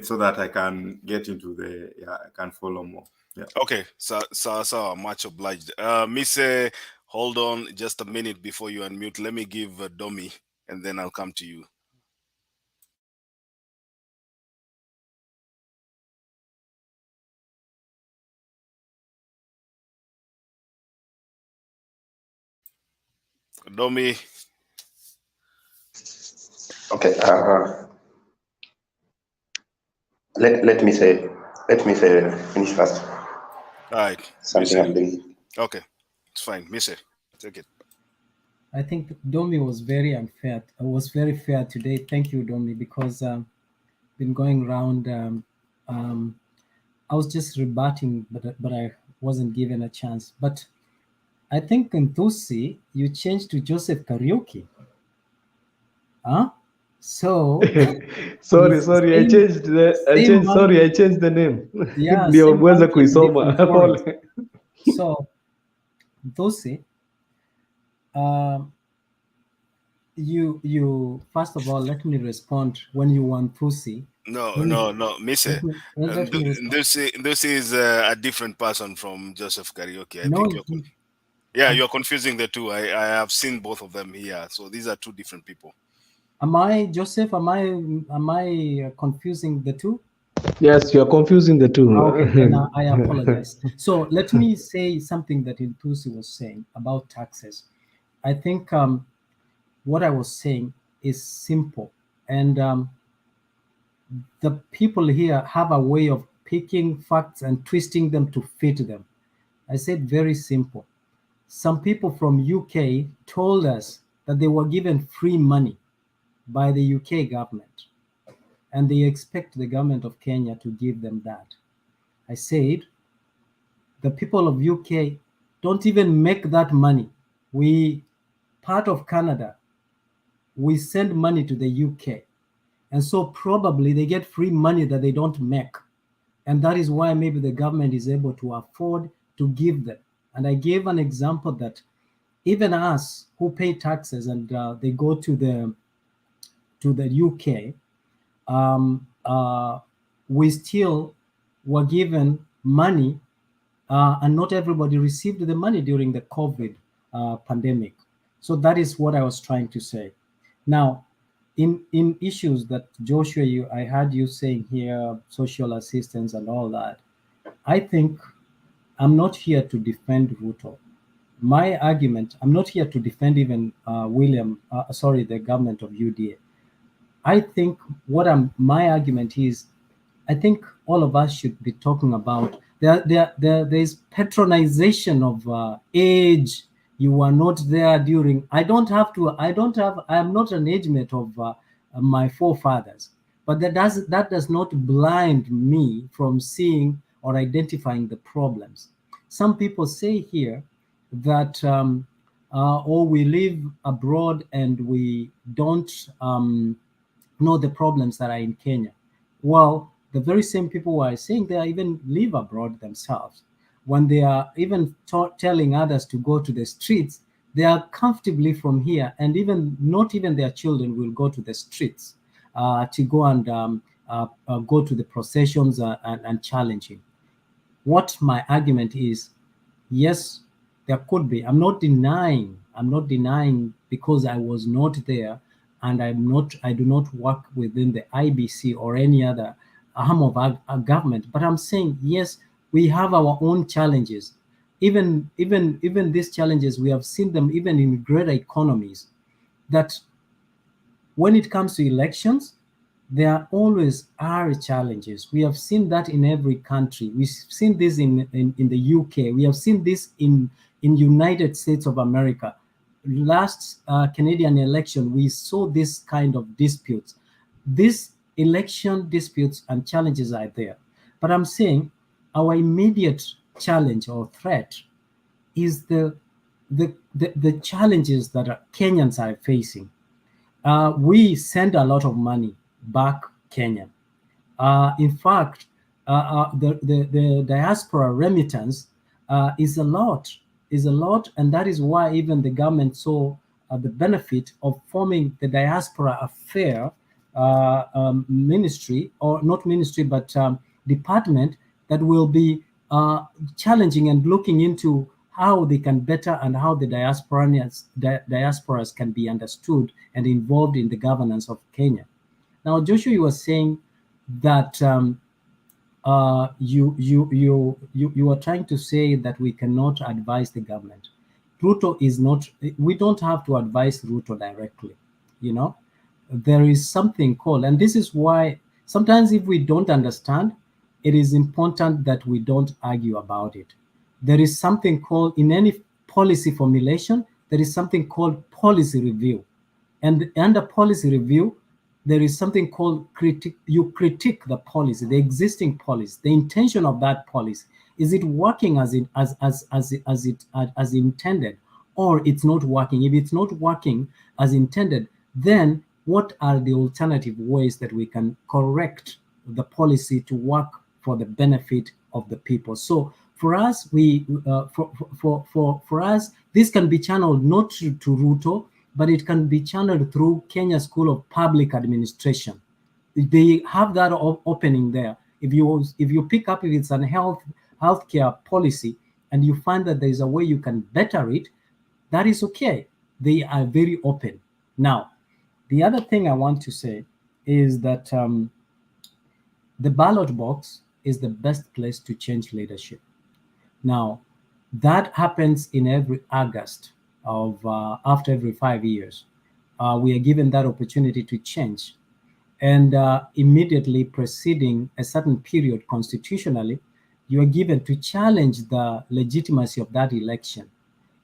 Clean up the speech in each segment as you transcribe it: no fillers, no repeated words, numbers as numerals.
so that I can get into I can follow more. Yeah. Okay, so much obliged. Mise, hold on just a minute before you unmute. Let me give Domi, and then I'll come to you. Domi. Okay. Let me say finish first. All right. Something I'm doing. Okay, it's fine. Mise, take it. I think Domi was very unfair. Was very fair today. Thank you, Domi, because been going around. I was just rebutting, but I wasn't given a chance. But I think in Tusi, you changed to Joseph Karaoke. Huh? So sorry, I changed the name. Yeah, Ndio same uweze monkey in kuisoma. different forest. Pole. So Tusi, you first of all, let me respond when you want Tusi. No, Mise. Let me respond. This is a different person from Joseph Karaoke. I No, think you're confusing the two. I have seen both of them here, so these are two different people. Am I Joseph? Am I confusing the two? Yes, you're confusing the two. Okay, then I apologize. So let me say something that Intusi was saying about taxes. I think what I was saying is simple, and the people here have a way of picking facts and twisting them to fit them. I said very simple. Some people from UK told us that they were given free money by the UK government, and they expect the government of Kenya to give them that. I said, the people of UK don't even make that money. We, part of Canada, we send money to the UK. And so probably they get free money that they don't make. And that is why maybe the government is able to afford to give them. And I gave an example that even us who pay taxes and they go to the UK, we still were given money, and not everybody received the money during the COVID pandemic. So that is what I was trying to say. Now, in issues that Joshua, I heard you saying here, social assistance and all that. I think I'm not here to defend Ruto. My argument, I'm not here to defend even the government of UDA. I think my argument is, I think all of us should be talking about there is patronization of age. You were not there during. I am not an age mate of my forefathers, but that does not blind me from seeing or identifying the problems. Some people say here that we live abroad and we don't know the problems that are in Kenya. Well, the very same people who are saying they even live abroad themselves, when they are even telling others to go to the streets, they are comfortably from here, and not even their children will go to the streets to go and go to the processions and challenging. What my argument is, yes, there could be. I'm not denying because I was not there, and I do not work within the IBC or any other arm of our government. But I'm saying, yes, we have our own challenges. Even these challenges, we have seen them even in greater economies, that when it comes to elections, there always are challenges. We have seen that in every country. We've seen this in the UK. We have seen this in United States of America. Last Canadian election, we saw this kind of disputes. These election disputes and challenges are there. But I'm saying our immediate challenge or threat is the challenges that Kenyans are facing. We send a lot of money back Kenya. In fact, the diaspora remittance is a lot, and that is why even the government saw the benefit of forming the diaspora affair ministry, or not ministry, but department that will be challenging and looking into how they can better and how the diasporas can be understood and involved in the governance of Kenya. Now, Joshua, you were saying that you are trying to say that we cannot advise the government. Ruto is not. We don't have to advise Ruto directly. You know, there is something called, and this is why sometimes if we don't understand, it is important that we don't argue about it. There is something called, in any policy formulation, there is something called policy review. And under policy review, there is something called you critique the policy, the existing policy, the intention of that policy. Is it working as intended, or it's not working? If it's not working as intended, then what are the alternative ways that we can correct the policy to work for the benefit of the people? So for us, for us, this can be channeled not to Ruto, but it can be channeled through Kenya School of Public Administration. They have that opening there. If you pick up, if it's an healthcare policy, and you find that there is a way you can better it, that is okay. They are very open. Now, the other thing I want to say is that the ballot box is the best place to change leadership. Now, that happens in every August of after every 5 years. We are given that opportunity to change. And immediately preceding a certain period constitutionally, you are given to challenge the legitimacy of that election.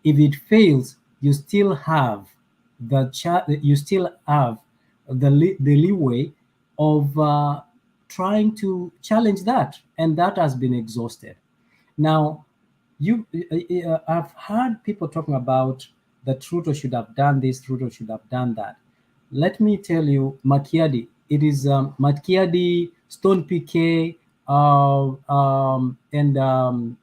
If it fails, you still have the leeway of trying to challenge that, and that has been exhausted. Now, I've heard people talking about that Ruto should have done this, Ruto should have done that. Let me tell you, Makiadi, it is Makiadi, Stone PK, and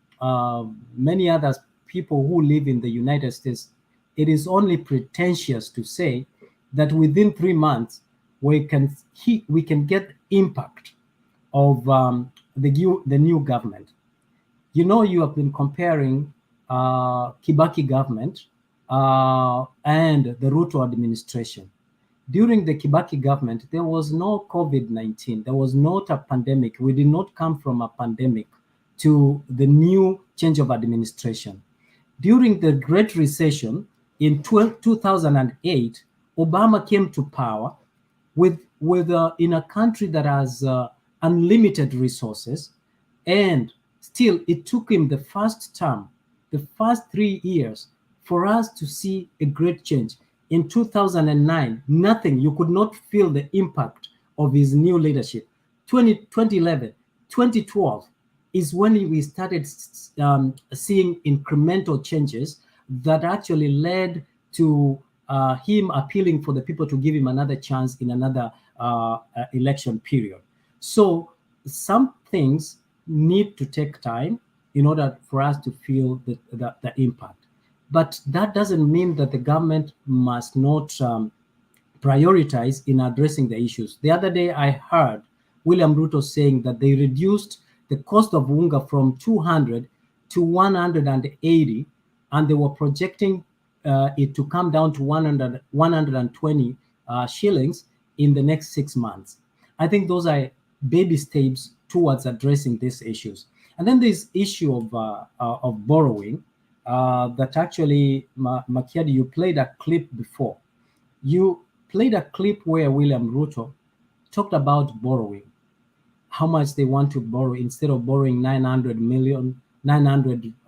many other people who live in the United States. It is only pretentious to say that within 3 months we can get impact of the new government. You know, you have been comparing Kibaki government and the Ruto administration. During the Kibaki government, there was no COVID-19. There was not a pandemic. We did not come from a pandemic to the new change of administration. During the Great Recession in 2008, Obama came to power in a country that has unlimited resources, and still it took him the first term, the first 3 years, for us to see a great change. In 2009, nothing, you could not feel the impact of his new leadership. 2011, 2012 is when we started seeing incremental changes that actually led to him appealing for the people to give him another chance in another election period. So some things need to take time in order for us to feel the impact. But that doesn't mean that the government must not prioritize in addressing the issues. The other day, I heard William Ruto saying that they reduced the cost of unga from 200 to 180, and they were projecting it to come down to 120 shillings in the next 6 months. I think those are baby steps towards addressing these issues. And then this issue of borrowing. That actually, Makiadi, you played a clip before. You played a clip where William Ruto talked about borrowing, how much they want to borrow instead of borrowing 900,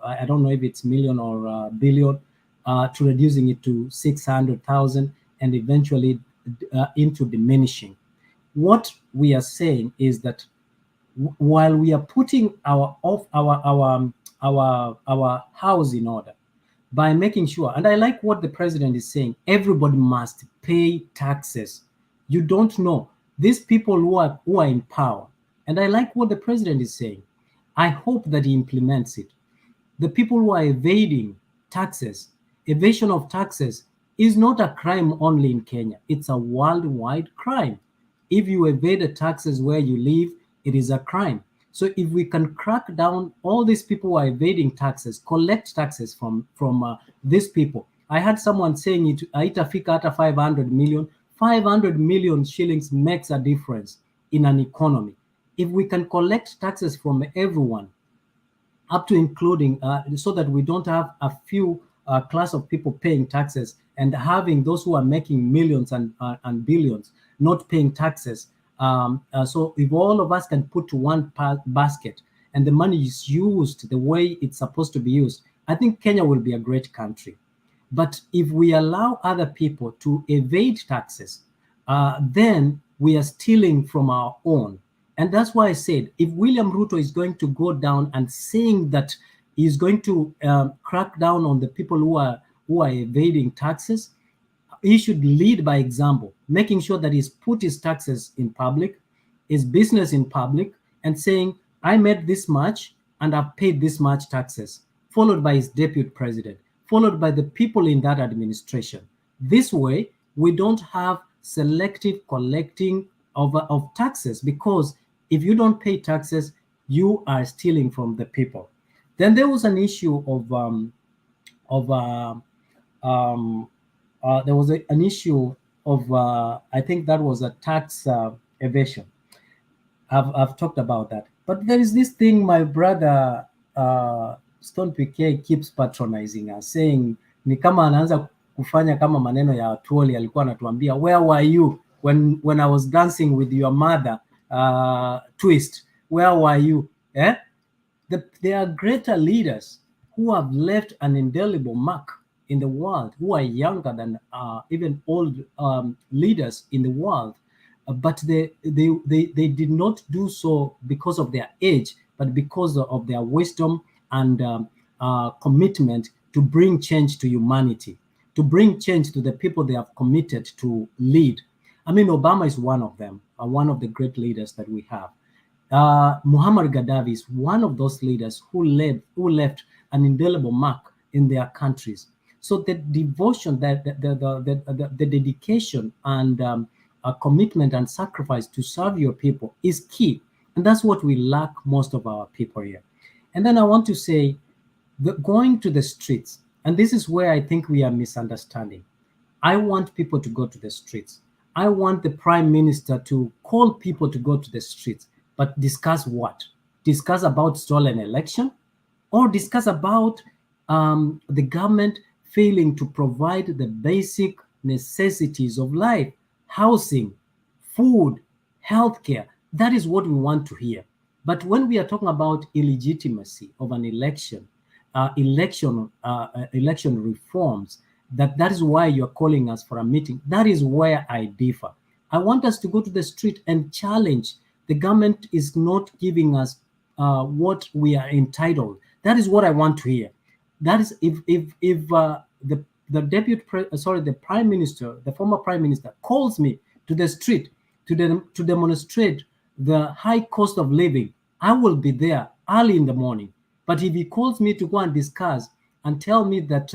I don't know if it's million or billion, to reducing it to 600,000 and eventually into diminishing. What we are saying is that while we are putting our house in order by making sure, and I like what the president is saying, everybody must pay taxes. You don't know these people who are in power, and I like what the president is saying. I hope that he implements it. The people who are evading taxes, evasion of taxes is not a crime only in Kenya. It's a worldwide crime. If you evade the taxes where you live, it is a crime. So if we can crack down all these people who are evading taxes, collect taxes from these people. I had someone saying it, haitafika hata 500 million. 500 million shillings makes a difference in an economy. If we can collect taxes from everyone, up to including, so that we don't have a few class of people paying taxes and having those who are making millions and billions not paying taxes. So if all of us can put to one basket and the money is used the way it's supposed to be used, I think Kenya will be a great country. But if we allow other people to evade taxes, then we are stealing from our own. And that's why I said, if William Ruto is going to go down and saying that he's going to crack down on the people who are evading taxes, he should lead by example, making sure that he's put his taxes in public, his business in public, and saying, I made this much and I've paid this much taxes, followed by his deputy president, followed by the people in that administration. This way, we don't have selective collecting of taxes, because if you don't pay taxes, you are stealing from the people. Then there was an issue an issue of I think that was a tax evasion. I've talked about that. But there is this thing my brother Stone PK keeps patronizing us, saying ni kama anaanza kufanya kama maneno ya Tuoli alikuwa anatuambia, where were you when I was dancing with your mother twist? Where were you? There are greater leaders who have left an indelible mark in the world, who are younger than even old leaders in the world, but they did not do so because of their age, but because of their wisdom and commitment to bring change to humanity, to bring change to the people they have committed to lead. I mean, Obama is one of them, one of the great leaders that we have. Muammar Gaddafi is one of those leaders who left an indelible mark in their countries. So the devotion, the dedication and commitment and sacrifice to serve your people is key. And that's what we lack most of our people here. And then I want to say, going to the streets, and this is where I think we are misunderstanding. I want people to go to the streets. I want the Prime Minister to call people to go to the streets, but discuss what? Discuss about stolen election, or discuss about the government failing to provide the basic necessities of life, housing, food, healthcare. That is what we want to hear. But when we are talking about illegitimacy of an election, election reforms, that is why you're calling us for a meeting. That is where I differ. I want us to go to the street and challenge. The government is not giving us what we are entitled. That is what I want to hear. That is if the Prime Minister, the former Prime Minister, calls me to the street to demonstrate the high cost of living, I will be there early in the morning. But if he calls me to go and discuss and tell me that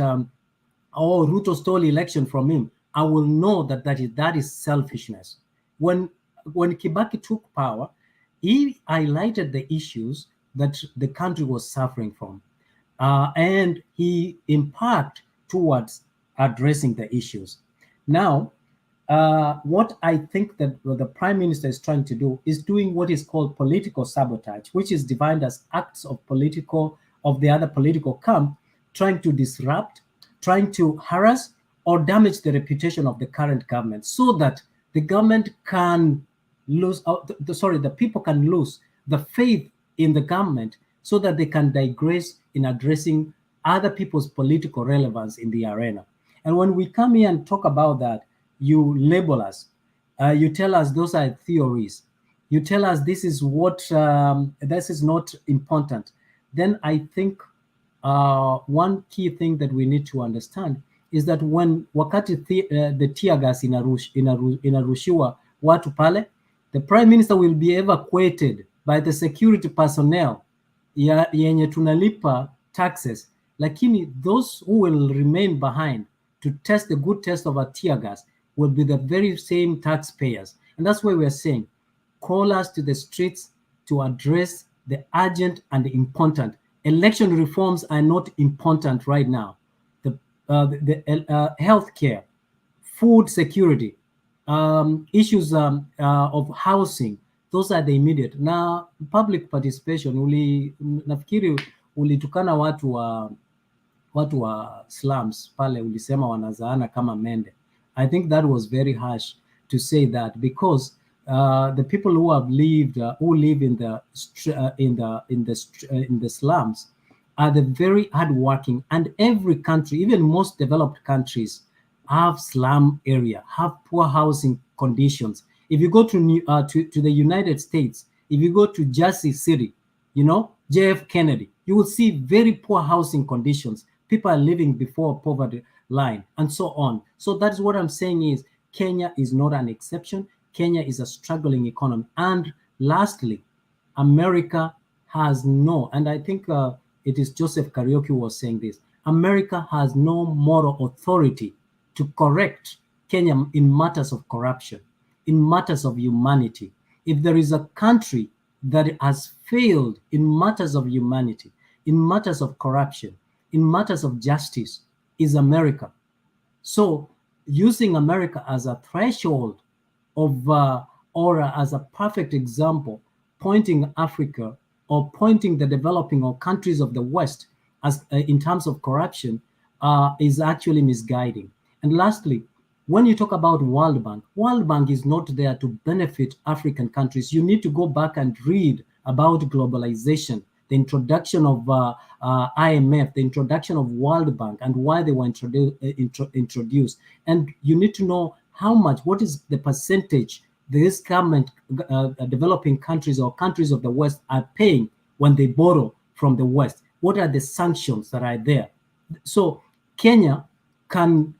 Ruto stole election from him, I will know that is selfishness. When Kibaki took power, he highlighted the issues that the country was suffering from, and he embarked towards addressing the issues. Now, what I think that the Prime Minister is trying to do is doing what is called political sabotage, which is defined as acts of the other political camp, trying to disrupt, trying to harass or damage the reputation of the current government, so that the government can lose, the people can lose the faith in the government, so that they can digress in addressing other people's political relevance in the arena. And when we come here and talk about that, you label us. You tell us those are theories. You tell us this is not important. Then I think one key thing that we need to understand is that when wakati the tear gas inarushiwa watu pale, the Prime Minister will be evacuated by the security personnel yenye tunalipa taxes, lakini those who will remain behind to test the good test of a tear gas will be the very same taxpayers. And that's why we're saying, call us to the streets to address the urgent and the important. Election reforms are not important right now. The healthcare, food security, issues of housing, those are the immediate. Na public participation, nafikiri ulitukana watu wa slums pale, ulisema wanazaana kama mende. I think that was very harsh to say that, because the people who have lived, who live in the slums, are the very hardworking. And every country, even most developed countries, have slum area, have poor housing conditions. If you go to the United States, if you go to Jersey City, JF Kennedy, you will see very poor housing conditions. People are living before poverty line and so on. So that's what I'm saying is, Kenya is not an exception. Kenya is a struggling economy. And lastly, America has no, and I think it is Joseph Kariuki who was saying this, America has no moral authority to correct Kenya in matters of corruption, in matters of humanity. If there is a country that has failed in matters of humanity, in matters of corruption, in matters of justice, is America. So using America as a threshold of, or as a perfect example, pointing Africa or pointing the developing or countries of the West as in terms of corruption is actually misguiding. And lastly, when you talk about World Bank is not there to benefit African countries. You need to go back and read about globalization, the introduction of IMF, the introduction of World Bank, and why they were introduced. And you need to know how much, what is the percentage this government, developing countries or countries of the West are paying when they borrow from the West. What are the sanctions that are there? So Kenya can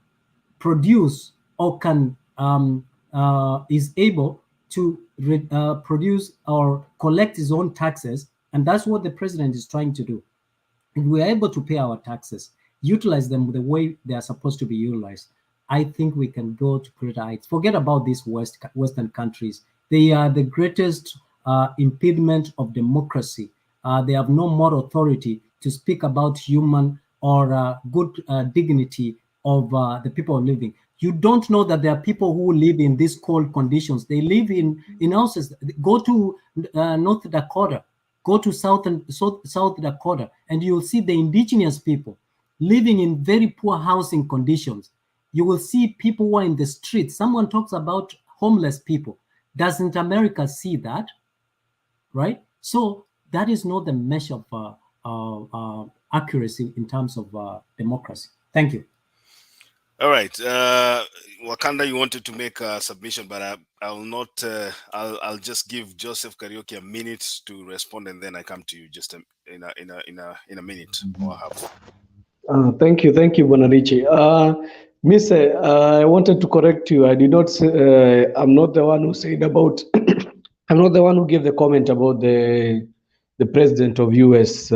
produce or can is able to produce or collect his own taxes, and that's what the president is trying to do. If we are able to pay our taxes, utilize them the way they are supposed to be utilized, I think we can go to greater heights. Forget about these Western countries. They are the greatest impediment of democracy. They have no moral authority to speak about human or good dignity of the people living. You don't know that there are people who live in these cold conditions. They live in houses. Go to North Dakota, go to South Dakota, and you'll see the indigenous people living in very poor housing conditions. You will see people who are in the streets. Someone talks about homeless people. Doesn't America see that? Right? So that is not the measure of accuracy in terms of democracy. Thank you. All right, Wakanda, you wanted to make a submission, but I'll not. I'll just give Joseph Kariuki a minute to respond, and then I come to you just in a minute or a half. Thank you, Bonarichi. Mise, I wanted to correct you. I did not say, I'm not the one who said about, I'm not the one who gave the comment about the president of US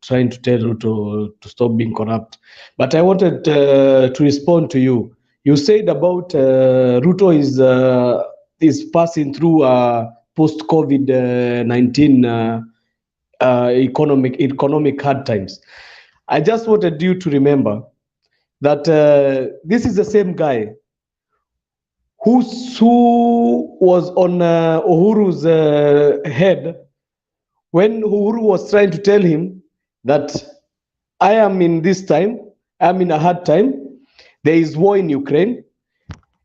trying to tell Ruto to stop being corrupt. But I wanted to respond to you. You said about Ruto is passing through post-COVID-19 economic hard times. I just wanted you to remember that this is the same guy who was on Uhuru's head when Uhuru was trying to tell him that I am in this time, I'm in a hard time, there is war in Ukraine,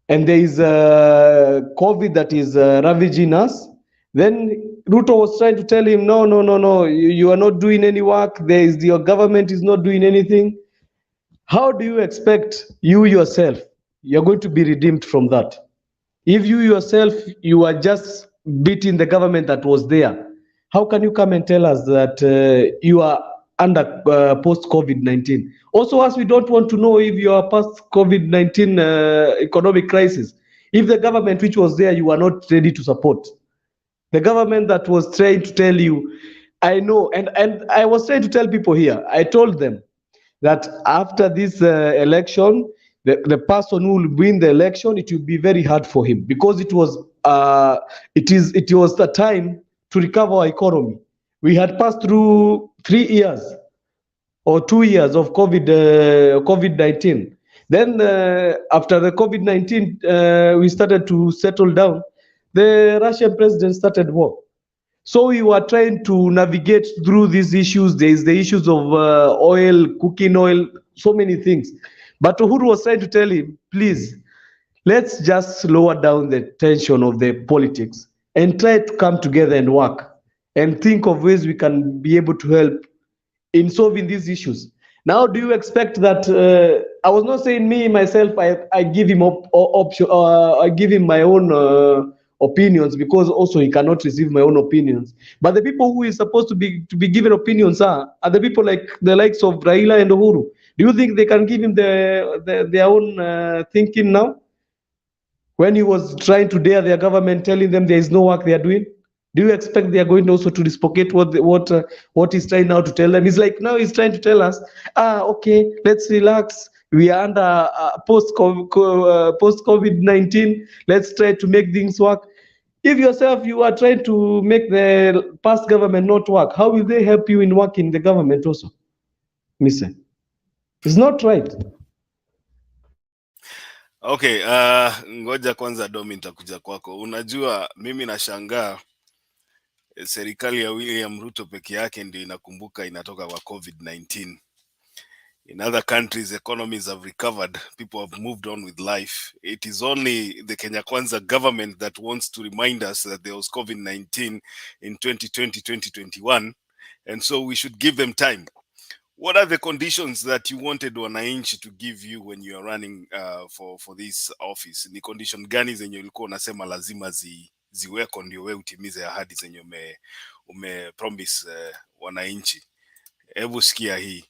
and there is COVID that is ravaging us. Then Ruto was trying to tell him, no, you are not doing any work, your government is not doing anything. How do you expect you yourself, you're going to be redeemed from that? If you yourself, you are just beating the government that was there, how can you come and tell us that you are under post-COVID-19? Also, as we don't want to know if you are post-COVID-19 economic crisis, if the government which was there, you are not ready to support. The government that was trying to tell you, I know, and I was trying to tell people here, I told them that after this election, the person who will win the election, it will be very hard for him, because it was the time to recover our economy. We had passed through 3 years or 2 years of COVID-19. Then after the COVID-19, we started to settle down. The Russian president started war. So we were trying to navigate through these issues. There is the issues of oil, cooking oil, so many things. But Uhuru was trying to tell him, please, let's just lower down the tension of the politics and try to come together and work and think of ways we can be able to help in solving these issues. Now, do you expect that? I was not saying me myself. I give him I give him my own opinions, because also he cannot receive my own opinions. But the people who is supposed to be given opinions are the people like the likes of Raila and Uhuru. Do you think they can give him their own thinking now? When he was trying to dare their government, telling them there is no work they are doing, do you expect they are going also to reciprocate what he's trying now to tell them? He's like, now he's trying to tell us, okay, let's relax. We are under post-COVID-19. Let's try to make things work. If yourself, you are trying to make the past government not work, how will they help you in working the government also? Mise, it's not right. Okay, ngoja kwanza Domi nitakuja kwako. Unajua mimi nashangaa serikali ya William Ruto peke yake ndio inakumbuka inatoka kwa COVID-19. In other countries, economies have recovered. People have moved on with life. It is only the Kenya Kwanza government that wants to remind us that there was COVID-19 in 2020, 2021. And so we should give them time. What are the conditions that you wanted wananchi to give you when you are running for this office? Ni condition gani zenye ulikuwa unasema lazima ziweko ndio wewe utimize ahadi zenye ume promise wananchi? Hebu sikia hii.